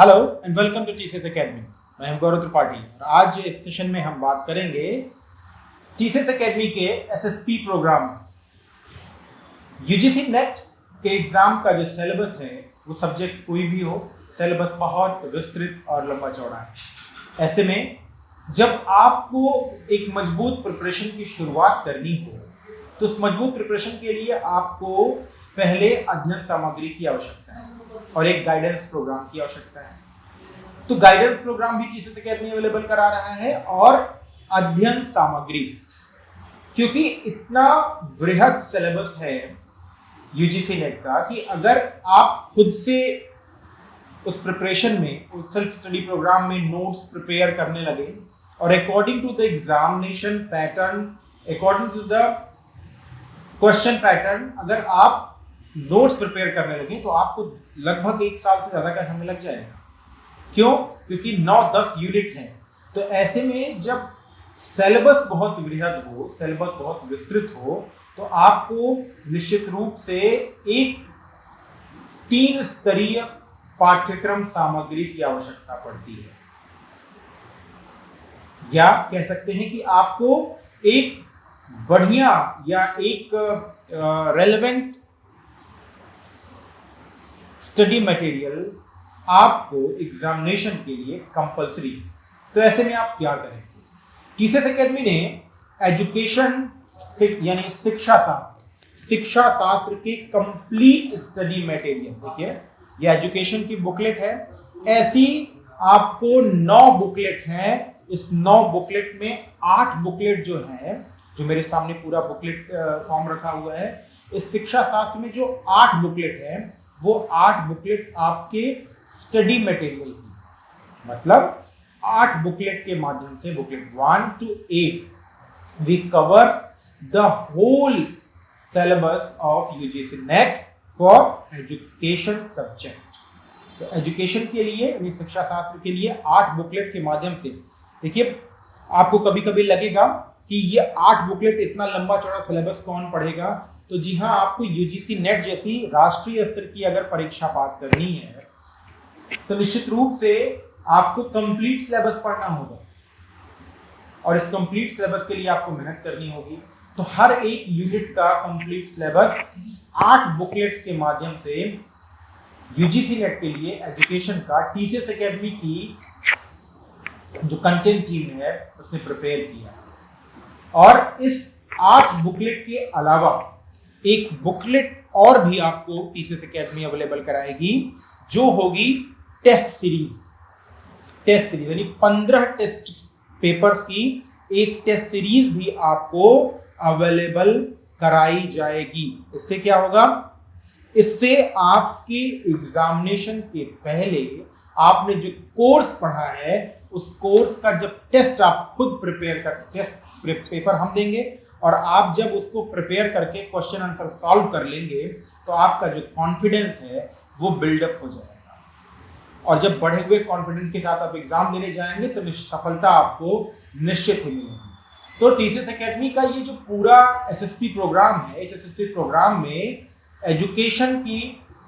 Hello and welcome to TCS academy. मैं हूं गौरव त्रिपाठी और आज इस सेशन में हम बात करेंगे टीसीएस एकेडमी के एसएसपी प्रोग्राम यूजीसी नेट के एग्जाम का जो सिलेबस है वो सब्जेक्ट कोई भी हो, सिलेबस बहुत विस्तृत और लंबा चौड़ा है। ऐसे में जब आपको एक मजबूत प्रिपरेशन की शुरुआत करनी हो तो उस मजबूत प्रिपरेशन के लिए आपको पहले अध्ययन सामग्री की आवश्यकता है और एक गाइडेंस प्रोग्राम की आवश्यकता है। तो गाइडेंस प्रोग्राम भी टीसीएस एकेडमी अवेलेबल करा रहा है और अध्ययन सामग्री, क्योंकि इतना वृहद सिलेबस है यूजीसी नेट का कि अगर आप खुद से उस प्रिपरेशन में, उस सेल्फ स्टडी प्रोग्राम में नोट्स प्रिपेयर करने लगे और according to the examination pattern, according to the question pattern अगर आप नोट्स प्रिपेयर करने लगे तो आपको लगभग 1 साल से ज़्यादा का समय लग जाएगा। क्यों? क्योंकि 9-10 यूनिट हैं। तो ऐसे में जब सिलेबस बहुत वृहद हो, सिलेबस बहुत विस्तृत हो, तो आपको निश्चित रूप से एक 3 स्तरीय पाठ्यक्रम सामग्री की आवश्यकता पड़ती है, या कह सकते हैं कि आपको एक बढ़िया या एक रेलेवेंट स्टडी मटेरियल आपको एग्जामिनेशन के लिए कंपलसरी। तो ऐसे में आप क्या करें? टीसीएस एकेडमी ने एजुकेशन यानी शिक्षा शास्त्र के कंप्लीट स्टडी मटेरियल, देखिए ये एजुकेशन की बुकलेट है, ऐसी आपको 9 बुकलेट है। इस 9 बुकलेट में 8 बुकलेट जो है, जो मेरे सामने पूरा बुकलेट फॉर्म रखा हुआ है, इस शिक्षा शास्त्र में जो 8 बुकलेट है वो 8 बुकलेट आपके स्टडी मटेरियल की, मतलब 8 बुकलेट के माध्यम से, booklet 1 to 8 we cover the whole syllabus of UGC NET for education subject. तो एजुकेशन के लिए, शिक्षा शास्त्र के लिए 8 बुकलेट के माध्यम से, देखिए आपको कभी कभी लगेगा कि ये 8 बुकलेट, इतना लंबा चौड़ा सिलेबस कौन पढ़ेगा? तो जी हाँ, आपको यूजीसी नेट जैसी राष्ट्रीय स्तर की अगर परीक्षा पास करनी है तो निश्चित रूप से आपको कंप्लीट सिलेबस पढ़ना होगा और इस कंप्लीट सिलेबस के लिए आपको मेहनत करनी होगी। तो हर एक यूनिट का कंप्लीट सिलेबस 8 बुकलेट्स के माध्यम से यूजीसी नेट के लिए एजुकेशन का टीसीएस एकेडमी की जो कंटेंट टीम है उसने प्रिपेयर किया। और इस 8 बुकलेट के अलावा एक बुकलेट और भी आपको टीसीएस एकेडमी अवेलेबल कराएगी, जो होगी टेस्ट सीरीज यानी 15 टेस्ट पेपर्स की एक टेस्ट सीरीज भी आपको अवेलेबल कराई जाएगी। इससे क्या होगा? इससे आपके एग्जामिनेशन के पहले आपने जो कोर्स पढ़ा है उस कोर्स का जब टेस्ट आप खुद प्रिपेयर कर, टेस्ट पेपर हम देंगे और आप जब उसको प्रिपेयर करके क्वेश्चन आंसर सॉल्व कर लेंगे तो आपका जो कॉन्फिडेंस है वो बिल्डअप हो जाएगा। और जब बढ़े हुए कॉन्फिडेंस के साथ आप एग्जाम देने जाएंगे तो सफलता आपको निश्चित ही मिलेगी। तो टीसीएस एकेडमी का ये जो पूरा एसएसपी प्रोग्राम है, इस एसएसपी प्रोग्राम में एजुकेशन की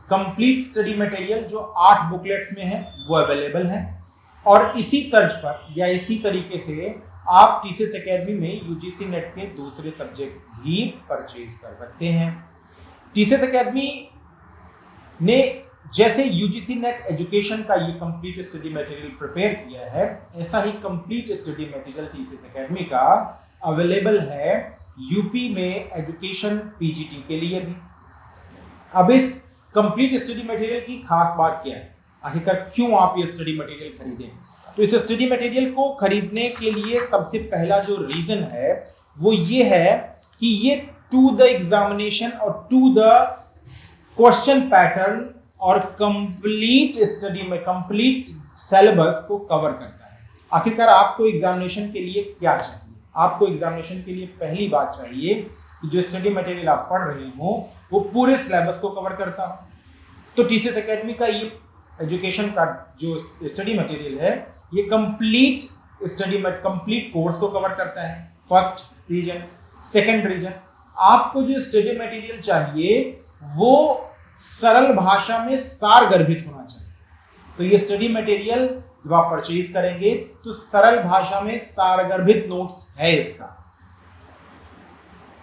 कंप्लीट स्टडी मटेरियल जो 8 बुकलेट्स में है वो अवेलेबल है। और इसी तर्ज पर या इसी तरीके से आप टीसीएस एकेडमी में यूजीसी नेट के दूसरे सब्जेक्ट भी परचेज कर सकते हैं। टीसीएस एकेडमी ने जैसे यूजीसी नेट एजुकेशन का ये कंप्लीट स्टडी मटेरियल प्रिपेयर किया है, ऐसा ही complete study material TCS academy का अवेलेबल है यूपी में एजुकेशन पीजीटी के लिए भी। अब इस कंप्लीट स्टडी मटेरियल की खास बात क्या है, आखिरकार क्यों आप ये स्टडी मटेरियल खरीदें? तो इस स्टडी मटेरियल को खरीदने के लिए सबसे पहला जो रीजन है वो ये है कि ये टू द एग्जामिनेशन और टू द क्वेश्चन पैटर्न और कंप्लीट स्टडी में कंप्लीट सिलेबस को कवर करता है। आखिरकार आपको एग्जामिनेशन के लिए क्या चाहिए? आपको एग्जामिनेशन के लिए पहली बात चाहिए कि जो स्टडी मटेरियल आप पढ़ रहे हो वो पूरे सिलेबस को कवर करता हो। तो टीसीएस एकेडमी का ये एजुकेशन का जो स्टडी मटेरियल है ये कंप्लीट कोर्स को कवर करता है। First reason. सेकंड रीजन, आपको जो स्टडी मटेरियल चाहिए वो सरल भाषा में सार गर्भित होना चाहिए। तो ये स्टडी मटेरियल जब आप परचेज करेंगे तो सरल भाषा में सारगर्भित नोट्स है इसका।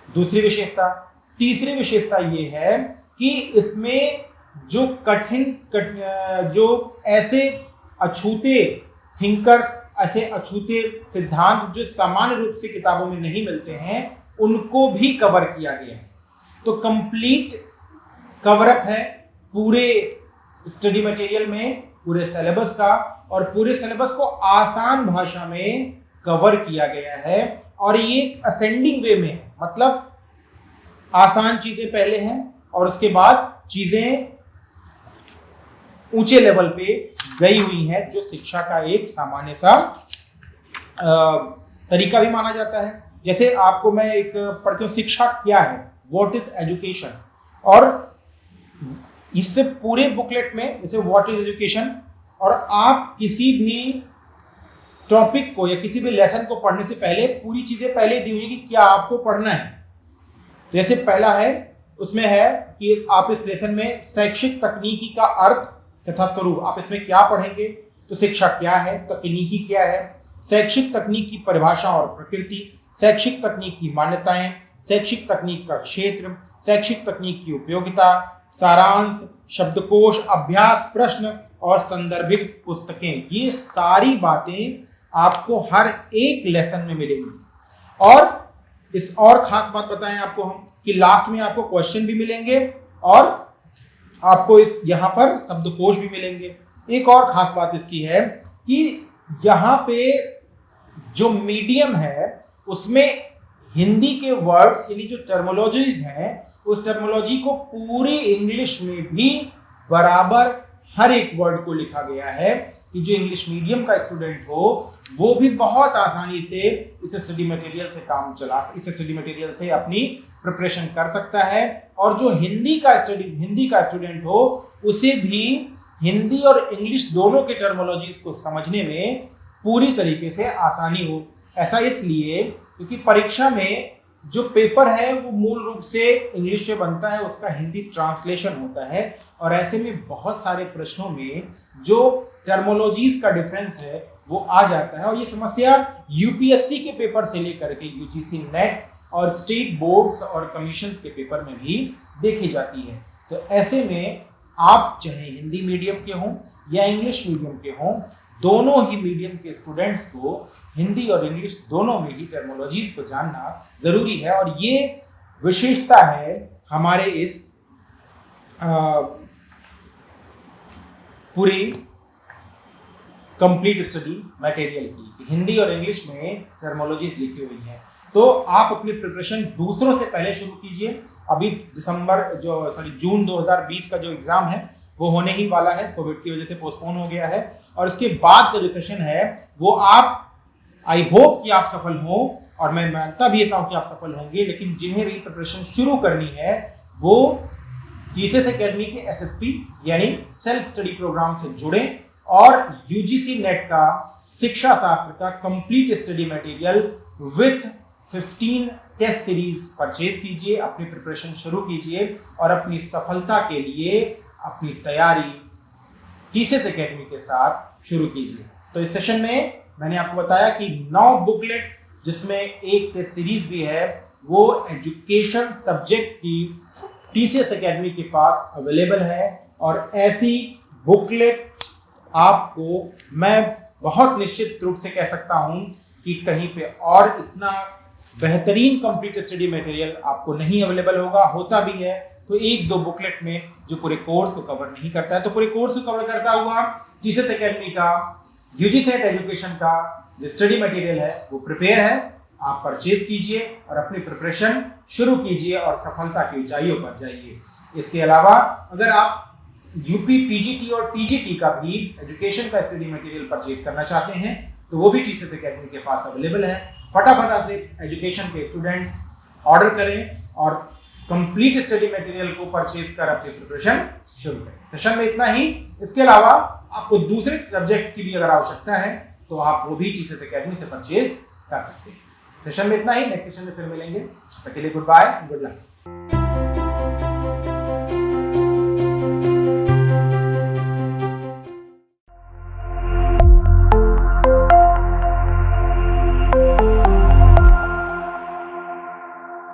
दूसरी विशेषता। तीसरी विशेषता ये है कि इसमें जो जो ऐसे अछूते थिंकर्स, ऐसे अछूते सिद्धांत जो सामान्य रूप से किताबों में नहीं मिलते हैं, उनको भी कवर किया गया है। तो कंप्लीट कवरअप है पूरे स्टडी मटेरियल में, पूरे सिलेबस का, और पूरे सिलेबस को आसान भाषा में कवर किया गया है। और ये असेंडिंग वे में है, मतलब आसान चीजें पहले हैं और उसके बाद चीजें ऊंचे लेवल पे गई हुई हैं, जो शिक्षा का एक सामान्य सा तरीका भी माना जाता है। जैसे आपको मैं एक पढ़ के, शिक्षा क्या है, व्हाट इज एजुकेशन, और इससे पूरे बुकलेट में जैसे व्हाट इज एजुकेशन, और आप किसी भी टॉपिक को या किसी भी लेसन को पढ़ने से पहले पूरी चीजें पहले दी हुई कि क्या आपको पढ़ना है। जैसे पहला है, उसमें है कि आप इस लेसन में शैक्षिक तकनीकी का अर्थ तथा स्वरूप, आप इसमें क्या पढ़ेंगे। तो शिक्षा क्या है, तकनीकी क्या है, शैक्षिक तकनीक की परिभाषा और प्रकृति, शैक्षिक तकनीक की मान्यताएं, शैक्षिक तकनीक का क्षेत्र, शैक्षिक तकनीक की उपयोगिता, सारांश, शब्दकोश, अभ्यास प्रश्न और संदर्भित पुस्तकें। ये सारी बातें आपको हर एक लेसन में मिलेंगी। और इस और खास बात बताएं आपको हम कि लास्ट में आपको क्वेश्चन भी मिलेंगे और आपको इस यहाँ पर शब्दकोश भी मिलेंगे। एक और खास बात इसकी है कि यहाँ पे जो मीडियम है उसमें हिंदी के वर्ड्स यानी जो टर्मोलॉजीज हैं, उस टर्मोलॉजी को पूरी इंग्लिश में भी बराबर हर एक वर्ड को लिखा गया है कि जो इंग्लिश मीडियम का स्टूडेंट हो वो भी बहुत आसानी से इस स्टडी मटेरियल से काम चला, इस स्टडी मटेरियल से अपनी प्रिपरेशन कर सकता है। और जो हिंदी का स्टूडेंट हो उसे भी हिंदी और इंग्लिश दोनों के टर्मोलॉजीज को समझने में पूरी तरीके से आसानी हो। ऐसा इसलिए क्योंकि परीक्षा में जो पेपर है वो मूल रूप से इंग्लिश से बनता है, उसका हिंदी ट्रांसलेशन होता है, और ऐसे में बहुत सारे प्रश्नों में जो टर्मोलॉजीज का डिफरेंस है वो आ जाता है। और ये समस्या यूपीएससी के पेपर से लेकर के यूजीसी नेट और स्टेट बोर्ड्स और कमीशंस के पेपर में भी देखी जाती है। तो ऐसे में आप चाहे हिंदी मीडियम के हों या इंग्लिश मीडियम के हों, दोनों ही मीडियम के स्टूडेंट्स को हिंदी और इंग्लिश दोनों में ही टर्मोलॉजीज को जानना जरूरी है। और ये विशेषता है हमारे इस पूरी कंप्लीट स्टडी मटेरियल की, हिंदी और इंग्लिश में टर्मोलॉजीज लिखी हुई हैं। तो आप अपनी प्रिपरेशन दूसरों से पहले शुरू कीजिए। अभी जून 2020 का जो एग्जाम है वो होने ही वाला है, कोविड की वजह से पोस्टपोन हो गया है, और इसके बाद का जो सेशन है वो आप, आई होप कि आप सफल हो, और मैं मानता भी ऐसा हूं कि आप सफल होंगे। लेकिन जिन्हें भी प्रिपरेशन शुरू करनी है वो टीसीएस एकेडमी के एसएसपी यानी सेल्फ स्टडी प्रोग्राम से जुड़े और यूजीसी नेट का शिक्षा शास्त्र का complete study material with 15 test series purchase कीजिए, अपनी प्रिपरेशन शुरू कीजिए और अपनी सफलता के लिए अपनी तैयारी टीसीएस एकेडमी के साथ शुरू कीजिए। तो इस सेशन में मैंने आपको बताया कि 9 बुकलेट जिसमें एक टेस्ट सीरीज भी है वो एजुकेशन सब्जेक्ट की टीसीएस एकेडमी के पास अवेलेबल है। और ऐसी बुकलेट आपको मैं बहुत निश्चित रूप से कह सकता हूं कि कहीं पे और इतना बेहतरीन कंप्लीट स्टडी मटेरियल आपको नहीं अवेलेबल होगा। होता भी है तो 1-2 बुकलेट में जो पूरे कोर्स को कवर नहीं करता है। तो पूरे कोर्स को कवर करता हुआ टीसीएस एकेडमी का यूजीसी नेट एजुकेशन का जो स्टडी मटेरियल है वो प्रिपेयर है। आप परचेज कीजिए और अपनी प्रिपरेशन शुरू कीजिए और सफलता की ऊंचाइयों पर जाइए। इसके अलावा अगर आप यूपी पीजीटी और टीजीटी का भी एजुकेशन का स्टडी मटेरियल परचेज करना चाहते हैं तो वो भी टीसीएस एकेडमी के पास अवेलेबल है। फटाफट से एजुकेशन के स्टूडेंट्स ऑर्डर करें और कंप्लीट स्टडी मटेरियल को परचेज कर अपनी प्रिपरेशन शुरू करें। सेशन में इतना ही। इसके अलावा आपको दूसरे सब्जेक्ट की भी अगर आवश्यकता है तो आप वो भी टीसीएस एकेडमी से परचेज कर सकते हैं। सेशन में इतना ही। नेक्स्ट सेशन में फिर मिलेंगे। तब तक के लिए गुड बाय, गुड लक।